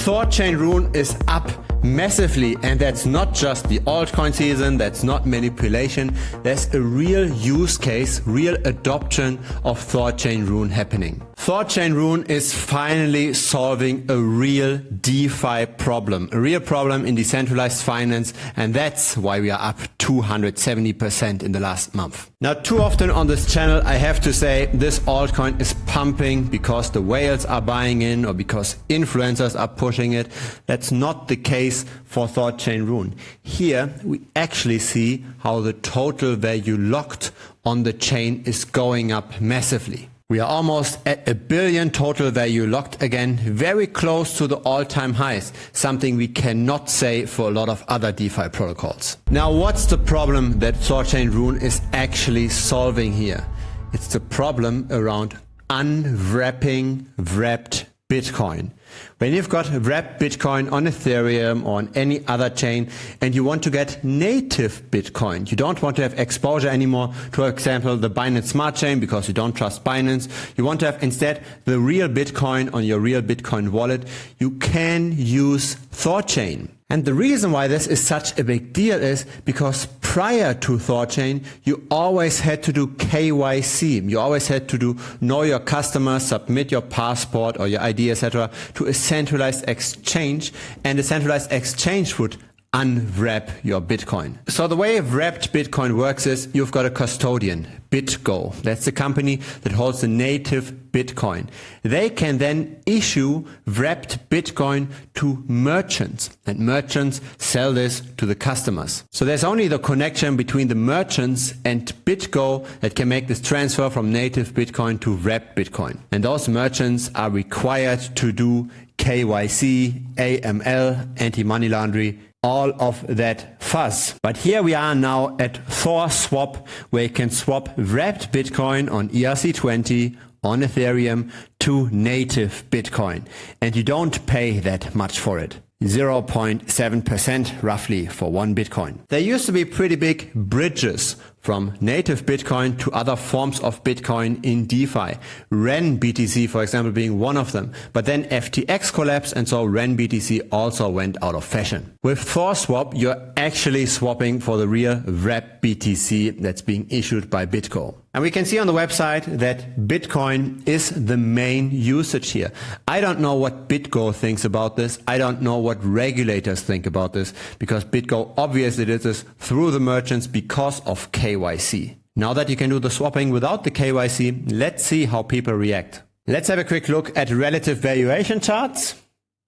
Thorchain Rune is up massively, and that's not just the altcoin season, that's not manipulation, there's a real use case, real adoption of Thorchain Rune happening. Thorchain Rune is finally solving a real DeFi problem, a real problem in decentralized finance, and that's why we are up 270% in the last month. Now, too often on this channel I have to say this altcoin is pumping because the whales are buying in or because influencers are pushing it. That's not the case for Thorchain Rune. Here we actually see how the total value locked on the chain is going up massively. We are almost at 1 billion total value locked again, very close to the all-time highs, something we cannot say for a lot of other DeFi protocols. Now, what's the problem that Thorchain Rune is actually solving here? It's the problem around unwrapping wrapped Bitcoin. When you've got wrapped Bitcoin on Ethereum or on any other chain and you want to get native Bitcoin, you don't want to have exposure anymore to, for example, the Binance Smart Chain because you don't trust Binance. You want to have instead the real Bitcoin on your real Bitcoin wallet. You can use Thorchain. And the reason why this is such a big deal is because prior to Thorchain, you always had to do KYC. You always had to do know your customer, submit your passport or your ID, etc. to a centralized exchange, and a centralized exchange would unwrap your Bitcoin. So the way wrapped Bitcoin works is you've got a custodian, BitGo. That's the company that holds the native Bitcoin. They can then issue wrapped Bitcoin to merchants, and merchants sell this to the customers. So there's only the connection between the merchants and BitGo that can make this transfer from native Bitcoin to wrapped Bitcoin. And those merchants are required to do KYC, AML, anti-money laundering, all of that fuzz. But here we are now at Thor Swap, where you can swap wrapped Bitcoin on ERC20 on Ethereum to native Bitcoin. And you don't pay that much for it. 0.7% roughly for one Bitcoin. There used to be pretty big bridges from native Bitcoin to other forms of Bitcoin in DeFi. Rune BTC, for example, being one of them. But then FTX collapsed, and so Rune BTC also went out of fashion. With Thor Swap, you're actually swapping for the real wrapped BTC that's being issued by BitGo. And we can see on the website that Bitcoin is the main usage here. I don't know what BitGo thinks about this. I don't know what regulators think about this, because BitGo obviously did this through the merchants because of KYC. Now that you can do the swapping without the KYC, let's see how people react. Let's have a quick look at relative valuation charts.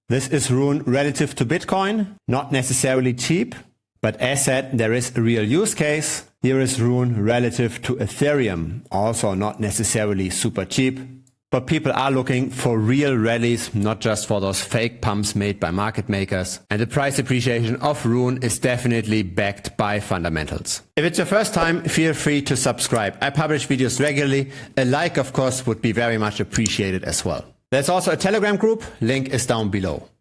This is Rune relative to Bitcoin. Not necessarily cheap, but as said, there is a real use case. Here is Rune relative to Ethereum. Also not necessarily super cheap, but people are looking for real rallies, not just for those fake pumps made by market makers. And the price appreciation of Rune is definitely backed by fundamentals. If it's your first time, feel free to subscribe. I publish videos regularly. A like, of course, would be very much appreciated as well. There's also a Telegram group. Link is down below.